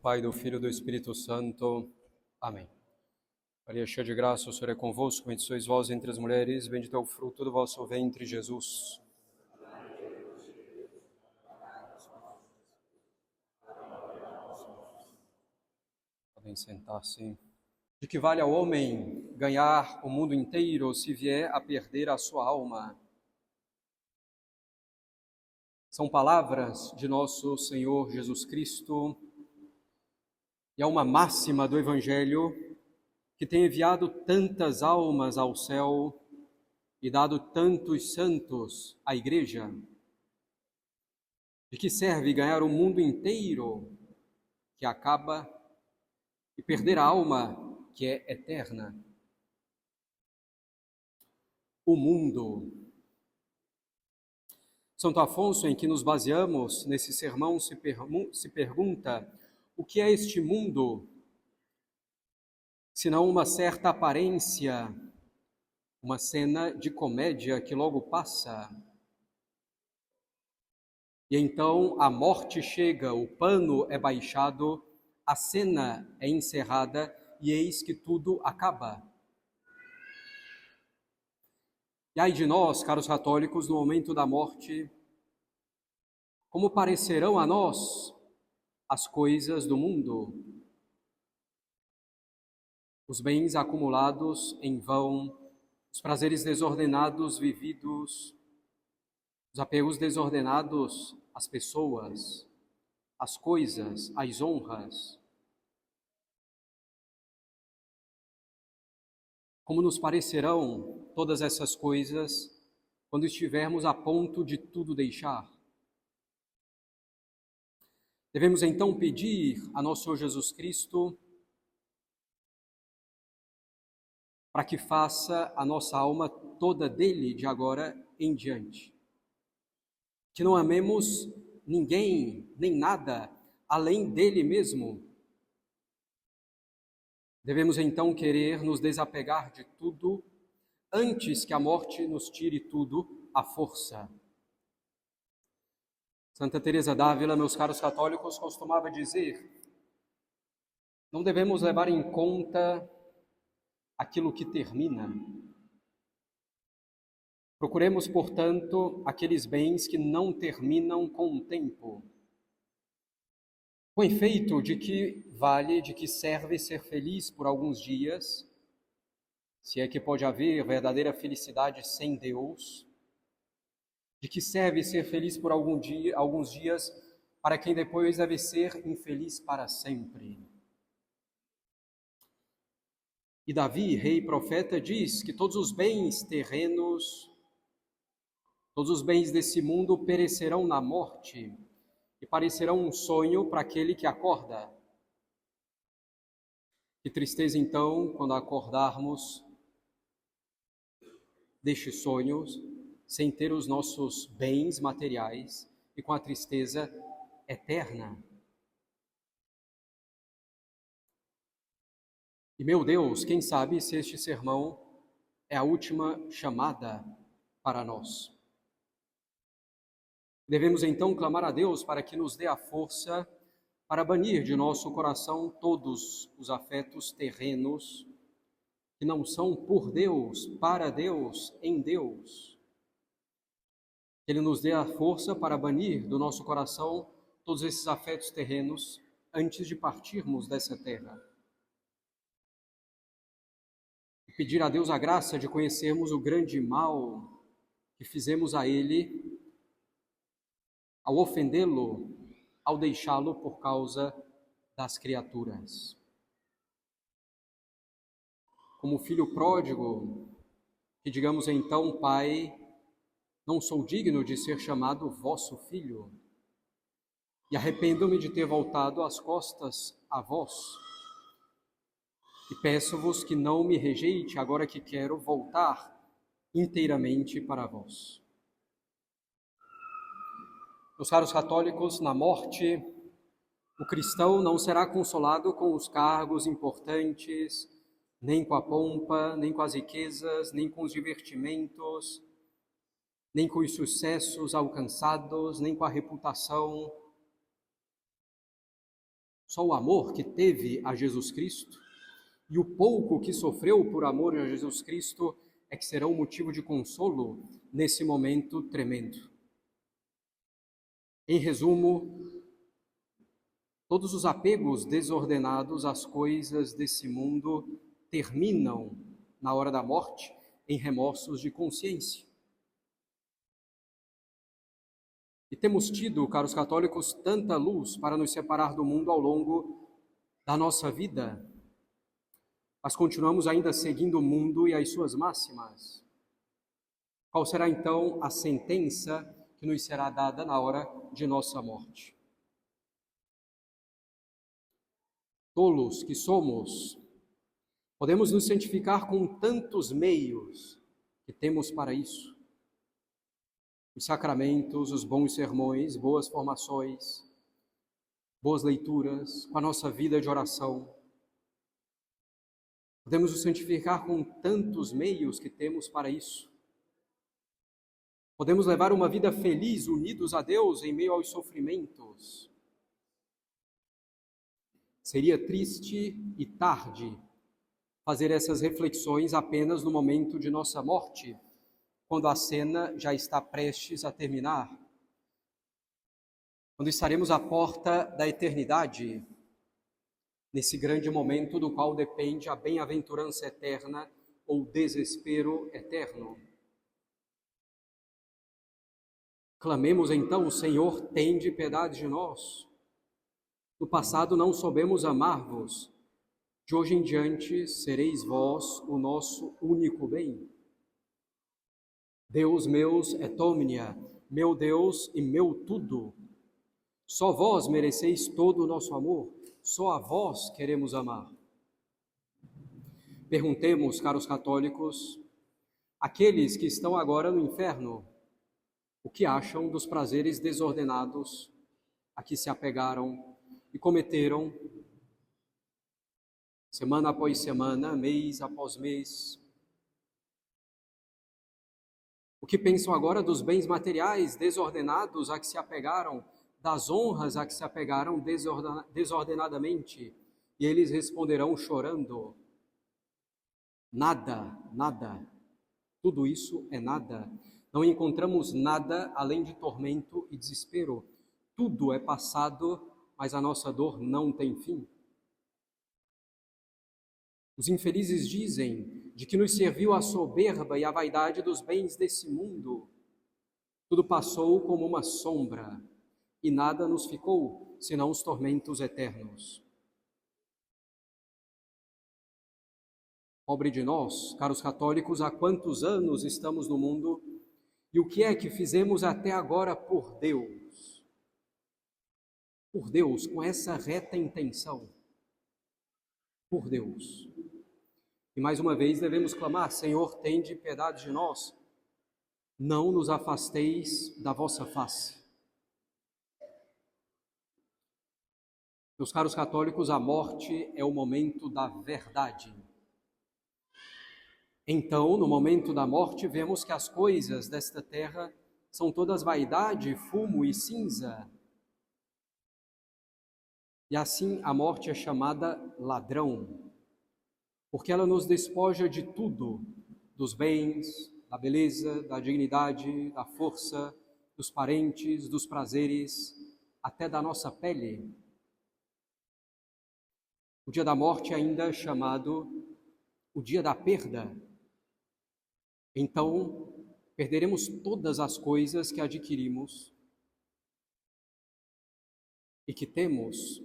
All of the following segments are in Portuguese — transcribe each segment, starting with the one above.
Pai, do Filho e do Espírito Santo. Amém. Maria, cheia de graça, o Senhor é convosco, bendita sois vós entre as mulheres, bendito é o fruto do vosso ventre, Jesus. Podem sentar-se. De que vale ao homem ganhar o mundo inteiro se vier a perder a sua alma? São palavras de nosso Senhor Jesus Cristo e é uma máxima do Evangelho que tem enviado tantas almas ao céu e dado tantos santos à Igreja. De que serve ganhar o mundo inteiro, que acaba, e perder a alma, que é eterna? O mundo. Santo Afonso, em que nos baseamos nesse sermão, se pergunta: o que é este mundo, senão uma certa aparência, uma cena de comédia que logo passa? E então a morte chega, o pano é baixado, a cena é encerrada e eis que tudo acaba. E ai de nós, caros católicos, no momento da morte, como parecerão a nós as coisas do mundo? Os bens acumulados em vão, os prazeres desordenados vividos, os apegos desordenados às pessoas, às coisas, às honras. Como nos parecerão todas essas coisas quando estivermos a ponto de tudo deixar? Devemos então pedir a nosso Senhor Jesus Cristo para que faça a nossa alma toda dele de agora em diante. Que não amemos ninguém, nem nada, além dele mesmo. Devemos então querer nos desapegar de tudo, antes que a morte nos tire tudo à força. Santa Teresa d'Ávila, meus caros católicos, costumava dizer: não devemos levar em conta aquilo que termina. Procuremos, portanto, aqueles bens que não terminam com o tempo. Com efeito, de que vale, de que serve ser feliz por alguns dias, se é que pode haver verdadeira felicidade sem Deus? De que serve ser feliz por alguns dias, para quem depois deve ser infeliz para sempre? E Davi, rei e profeta, diz que todos os bens terrenos, todos os bens desse mundo perecerão na morte e parecerão um sonho para aquele que acorda. Que tristeza, então, quando acordarmos destes sonhos, sem ter os nossos bens materiais e com a tristeza eterna. E, meu Deus, quem sabe se este sermão é a última chamada para nós. Devemos então clamar a Deus para que nos dê a força para banir de nosso coração todos os afetos terrenos que não são por Deus, para Deus, em Deus. Que Ele nos dê a força para banir do nosso coração todos esses afetos terrenos antes de partirmos dessa terra. E pedir a Deus a graça de conhecermos o grande mal que fizemos a Ele ao ofendê-lo, ao deixá-lo por causa das criaturas. Como filho pródigo, que digamos então: Pai, não sou digno de ser chamado vosso filho, e arrependo-me de ter voltado as costas a vós, e peço-vos que não me rejeite agora que quero voltar inteiramente para vós. Meus caros católicos, na morte, o cristão não será consolado com os cargos importantes, nem com a pompa, nem com as riquezas, nem com os divertimentos, nem com os sucessos alcançados, nem com a reputação. Só o amor que teve a Jesus Cristo e o pouco que sofreu por amor a Jesus Cristo é que serão motivo de consolo nesse momento tremendo. Em resumo, todos os apegos desordenados às coisas desse mundo terminam, na hora da morte, em remorsos de consciência. E temos tido, caros católicos, tanta luz para nos separar do mundo ao longo da nossa vida, mas continuamos ainda seguindo o mundo e as suas máximas. Qual será então a sentença que nos será dada na hora de nossa morte? Tolos que somos, podemos nos santificar com tantos meios que temos para isso. Os sacramentos, os bons sermões, boas formações, boas leituras, com a nossa vida de oração. Podemos nos santificar com tantos meios que temos para isso. Podemos levar uma vida feliz, unidos a Deus em meio aos sofrimentos. Seria triste e tarde fazer essas reflexões apenas no momento de nossa morte, quando a cena já está prestes a terminar, quando estaremos à porta da eternidade, nesse grande momento do qual depende a bem-aventurança eterna ou desespero eterno. Clamemos então: Senhor, tende piedade de nós. No passado não soubemos amar-vos, de hoje em diante sereis vós o nosso único bem. Deus meus et omnia, meu Deus e meu tudo. Só vós mereceis todo o nosso amor, só a vós queremos amar. Perguntemos, caros católicos, aqueles que estão agora no inferno, o que acham dos prazeres desordenados a que se apegaram e cometeram, semana após semana, mês após mês. O que pensam agora dos bens materiais desordenados a que se apegaram, das honras a que se apegaram desordenadamente? E eles responderão chorando: nada, nada, tudo isso é nada. Não encontramos nada além de tormento e desespero. Tudo é passado, mas a nossa dor não tem fim. Os infelizes dizem de que nos serviu a soberba e a vaidade dos bens desse mundo. Tudo passou como uma sombra, e nada nos ficou, senão os tormentos eternos. Pobre de nós, caros católicos, há quantos anos estamos no mundo, e o que é que fizemos até agora por Deus? Por Deus, com essa reta intenção. Por Deus. E mais uma vez devemos clamar: Senhor, tende piedade de nós. Não nos afasteis da vossa face. Meus caros católicos, a morte é o momento da verdade. Então, no momento da morte, vemos que as coisas desta terra são todas vaidade, fumo e cinza. E assim a morte é chamada ladrão, porque ela nos despoja de tudo, dos bens, da beleza, da dignidade, da força, dos parentes, dos prazeres, até da nossa pele. O dia da morte é ainda chamado o dia da perda. Então, perderemos todas as coisas que adquirimos e que temos,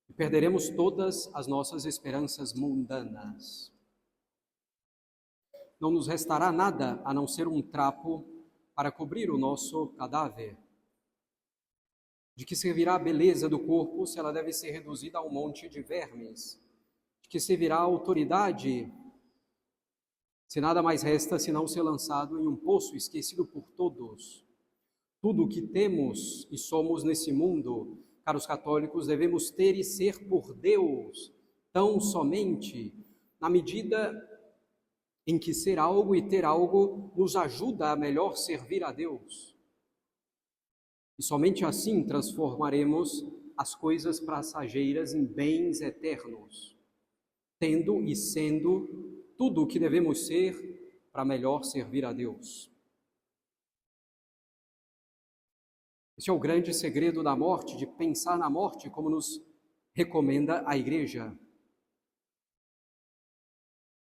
e perderemos todas as nossas esperanças mundanas. Não nos restará nada a não ser um trapo para cobrir o nosso cadáver. De que servirá a beleza do corpo se ela deve ser reduzida a um monte de vermes? De que servirá a autoridade se nada mais resta senão ser lançado em um poço esquecido por todos? Tudo o que temos e somos nesse mundo, caros católicos, devemos ter e ser por Deus, tão somente na medida em que ser algo e ter algo nos ajuda a melhor servir a Deus. E somente assim transformaremos as coisas passageiras em bens eternos, tendo e sendo tudo o que devemos ser para melhor servir a Deus. Este é o grande segredo da morte, de pensar na morte como nos recomenda a Igreja.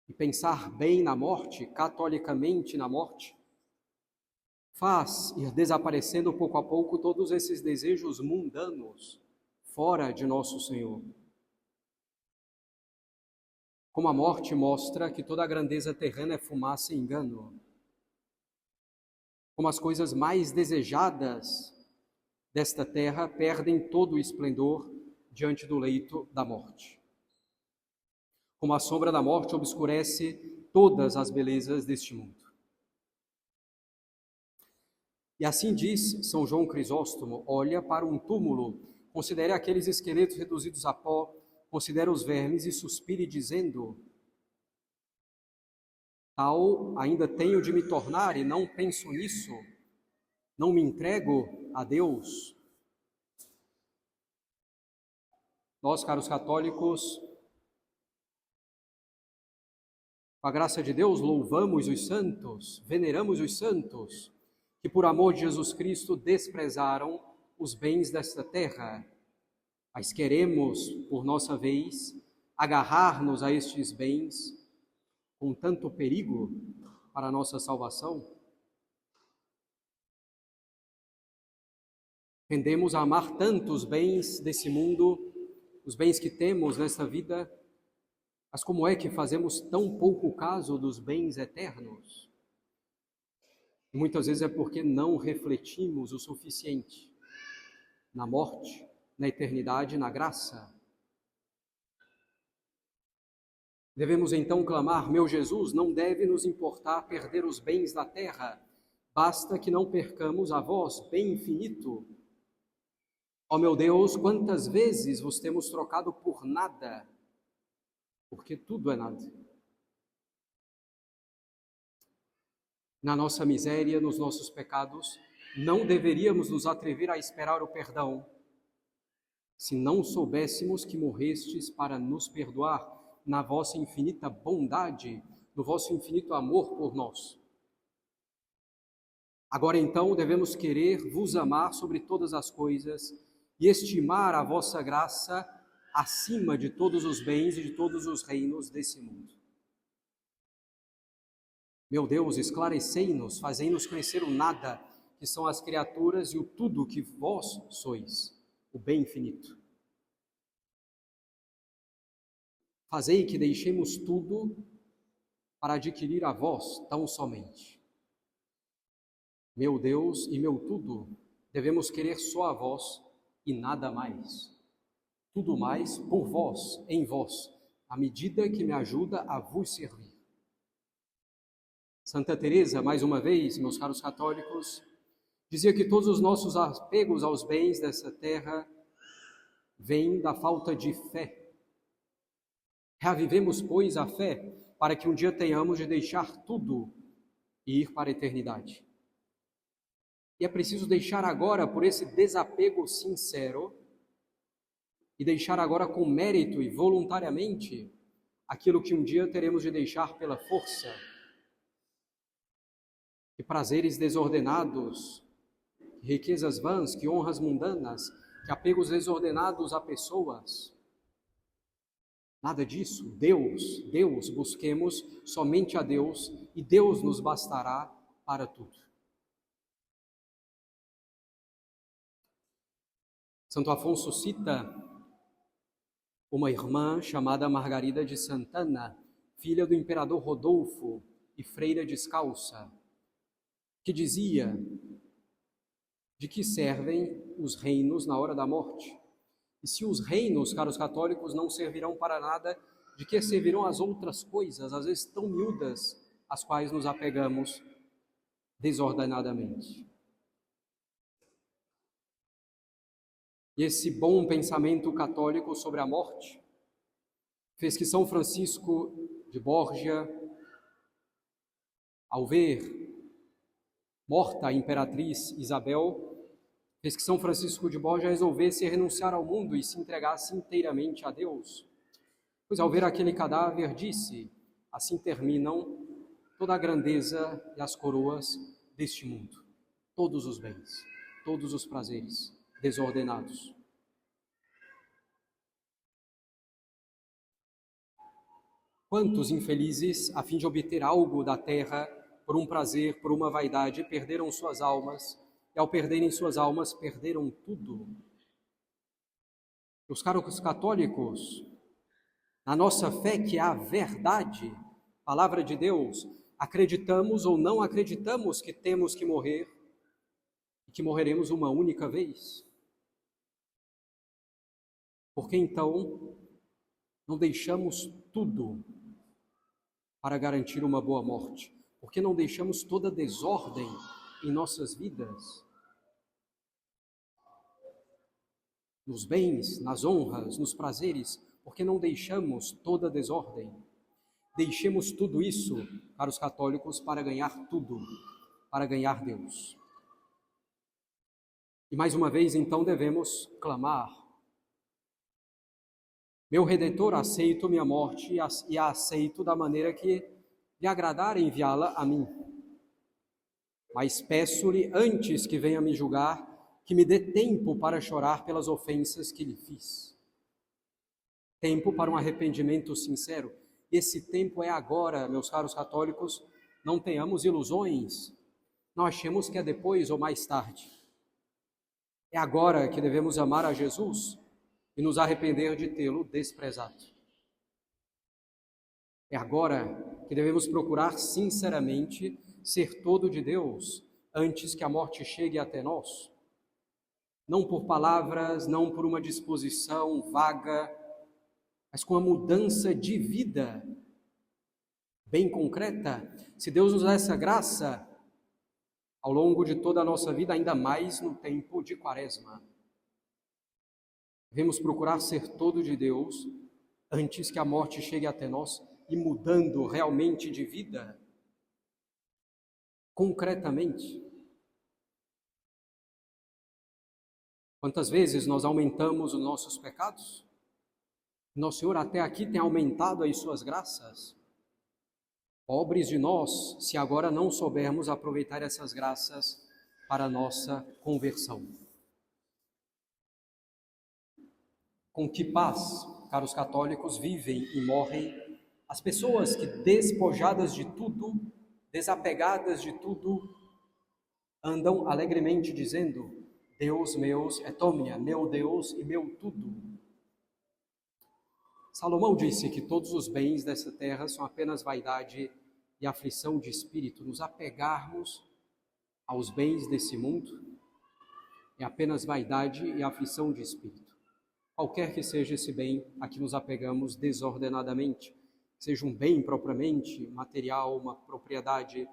E pensar bem na morte, catolicamente na morte, faz ir desaparecendo pouco a pouco todos esses desejos mundanos fora de nosso Senhor. Como a morte mostra que toda a grandeza terrena é fumaça e engano. Como as coisas mais desejadas desta terra perdem todo o esplendor diante do leito da morte. Como a sombra da morte obscurece todas as belezas deste mundo. E assim diz São João Crisóstomo: olha para um túmulo, considere aqueles esqueletos reduzidos a pó, considere os vermes e suspire dizendo: tal ainda tenho de me tornar e não penso nisso, não me entrego a Deus. Nós, caros católicos, com a graça de Deus, louvamos os santos, veneramos os santos, que por amor de Jesus Cristo desprezaram os bens desta terra, mas queremos, por nossa vez, agarrar-nos a estes bens com tanto perigo para a nossa salvação. Tendemos a amar tanto os bens desse mundo, os bens que temos nesta vida, mas como é que fazemos tão pouco caso dos bens eternos? Muitas vezes é porque não refletimos o suficiente na morte, na eternidade, na graça. Devemos então clamar: meu Jesus, não deve nos importar perder os bens da terra, basta que não percamos a vós, bem infinito. Ó meu Deus, quantas vezes vos temos trocado por nada, porque tudo é nada. Na nossa miséria, nos nossos pecados, não deveríamos nos atrever a esperar o perdão, se não soubéssemos que morrestes para nos perdoar na vossa infinita bondade, no vosso infinito amor por nós. Agora então devemos querer vos amar sobre todas as coisas e estimar a vossa graça acima de todos os bens e de todos os reinos desse mundo. Meu Deus, esclarecei-nos, fazei-nos conhecer o nada, que são as criaturas, e o tudo que vós sois, o bem infinito. Fazei que deixemos tudo para adquirir a vós tão somente. Meu Deus e meu tudo, devemos querer só a vós e nada mais. Tudo mais por vós, em vós, à medida que me ajuda a vos servir. Santa Teresa, mais uma vez, meus caros católicos, dizia que todos os nossos apegos aos bens dessa terra vêm da falta de fé. Reavivemos, pois, a fé, para que um dia tenhamos de deixar tudo e ir para a eternidade. E é preciso deixar agora, por esse desapego sincero, e deixar agora com mérito e voluntariamente aquilo que um dia teremos de deixar pela força. Que prazeres desordenados, que riquezas vãs, que honras mundanas, que apegos desordenados a pessoas. Nada disso. Deus, busquemos somente a Deus e Deus nos bastará para tudo. Santo Afonso cita uma irmã chamada Margarida de Santana, filha do imperador Rodolfo e freira descalça, que dizia: de que servem os reinos na hora da morte? E se os reinos, caros católicos, não servirão para nada, de que servirão as outras coisas, às vezes tão miúdas, às quais nos apegamos desordenadamente? E esse bom pensamento católico sobre a morte fez que São Francisco de Borja, ao ver morta a imperatriz Isabel, fez que São Francisco de Borja resolvesse renunciar ao mundo e se entregasse inteiramente a Deus. Pois ao ver aquele cadáver, disse: assim terminam toda a grandeza e as coroas deste mundo, todos os bens, todos os prazeres desordenados. Quantos infelizes, a fim de obter algo da terra, por um prazer, por uma vaidade, perderam suas almas, e ao perderem suas almas, perderam tudo. Os caros católicos, na nossa fé que é a verdade, palavra de Deus, acreditamos ou não acreditamos que temos que morrer e que morreremos uma única vez? Porque então não deixamos tudo para garantir uma boa morte? Porque não deixamos toda desordem em nossas vidas? Nos bens, nas honras, nos prazeres, porque não deixamos toda desordem? Deixemos tudo isso, caros católicos, para ganhar tudo, para ganhar Deus. E mais uma vez, então, devemos clamar: meu Redentor, aceito minha morte e a aceito da maneira que lhe agradar enviá-la a mim. Mas peço-lhe, antes que venha me julgar, que me dê tempo para chorar pelas ofensas que lhe fiz. Tempo para um arrependimento sincero. Esse tempo é agora, meus caros católicos, não tenhamos ilusões, não achemos que é depois ou mais tarde. É agora que devemos amar a Jesus e nos arrepender de tê-lo desprezado. É agora que devemos procurar sinceramente ser todo de Deus antes que a morte chegue até nós. Não por palavras, não por uma disposição vaga, mas com a mudança de vida bem concreta. Se Deus nos dá essa graça ao longo de toda a nossa vida, ainda mais no tempo de Quaresma, devemos procurar ser todo de Deus antes que a morte chegue até nós e mudando realmente de vida, concretamente. Quantas vezes nós aumentamos os nossos pecados? Nosso Senhor até aqui tem aumentado as suas graças. Pobres de nós, se agora não soubermos aproveitar essas graças para a nossa conversão. Com que paz, caros católicos, vivem e morrem as pessoas que, despojadas de tudo, desapegadas de tudo, andam alegremente dizendo: Deus meus et omnia, meu Deus e meu tudo. Salomão disse que todos os bens dessa terra são apenas vaidade e aflição de espírito. Nos apegarmos aos bens desse mundo é apenas vaidade e aflição de espírito. Qualquer que seja esse bem a que nos apegamos desordenadamente, seja um bem propriamente material, uma propriedade,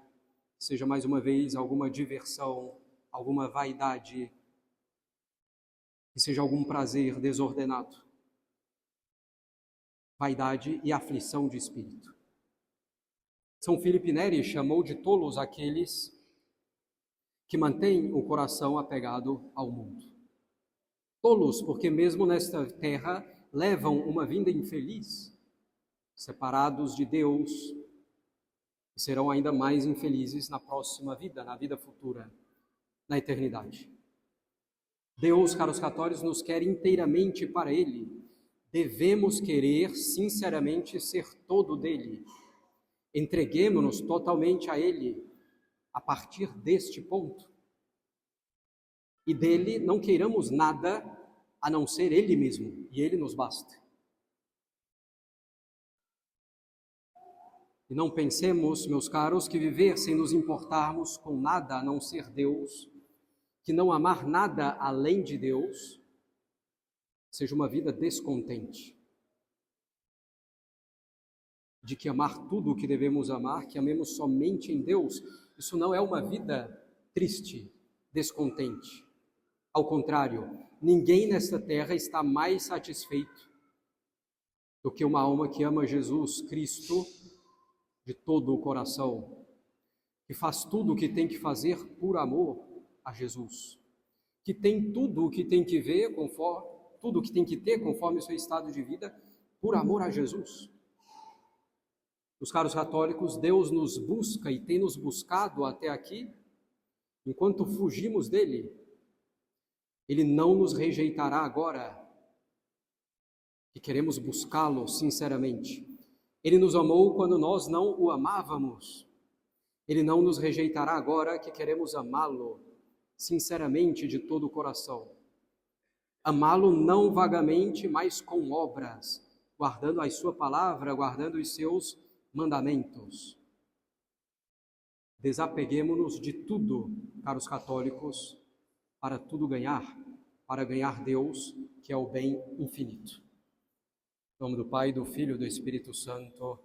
seja mais uma vez alguma diversão, alguma vaidade, que seja algum prazer desordenado. Vaidade e aflição de espírito. São Filipe Neri chamou de tolos aqueles que mantêm o coração apegado ao mundo. Tolos, porque mesmo nesta terra levam uma vida infeliz, separados de Deus, e serão ainda mais infelizes na próxima vida, na vida futura, na eternidade. Deus, caros católicos, nos quer inteiramente para Ele. Devemos querer sinceramente ser todo dele. Entreguemo-nos totalmente a Ele a partir deste ponto. E dele não queiramos nada a não ser Ele mesmo, e Ele nos basta. E não pensemos, meus caros, que viver sem nos importarmos com nada a não ser Deus, que não amar nada além de Deus, seja uma vida descontente. De que amar tudo o que devemos amar, que amemos somente em Deus, isso não é uma vida triste, descontente. Ao contrário, ninguém nesta terra está mais satisfeito do que uma alma que ama Jesus Cristo de todo o coração, que faz tudo o que tem que fazer por amor a Jesus, que tem tudo o que tem que ver, tudo o que tem que ter conforme o seu estado de vida, por amor a Jesus. Meus caros católicos, Deus nos busca e tem nos buscado até aqui. Enquanto fugimos dele, ele não nos rejeitará agora, que queremos buscá-lo sinceramente. Ele nos amou quando nós não o amávamos. Ele não nos rejeitará agora, que queremos amá-lo sinceramente de todo o coração. Amá-lo não vagamente, mas com obras, guardando a sua palavra, guardando os seus mandamentos. Desapeguemo-nos de tudo, caros católicos, para tudo ganhar, para ganhar Deus, que é o bem infinito. Em nome do Pai, do Filho e do Espírito Santo.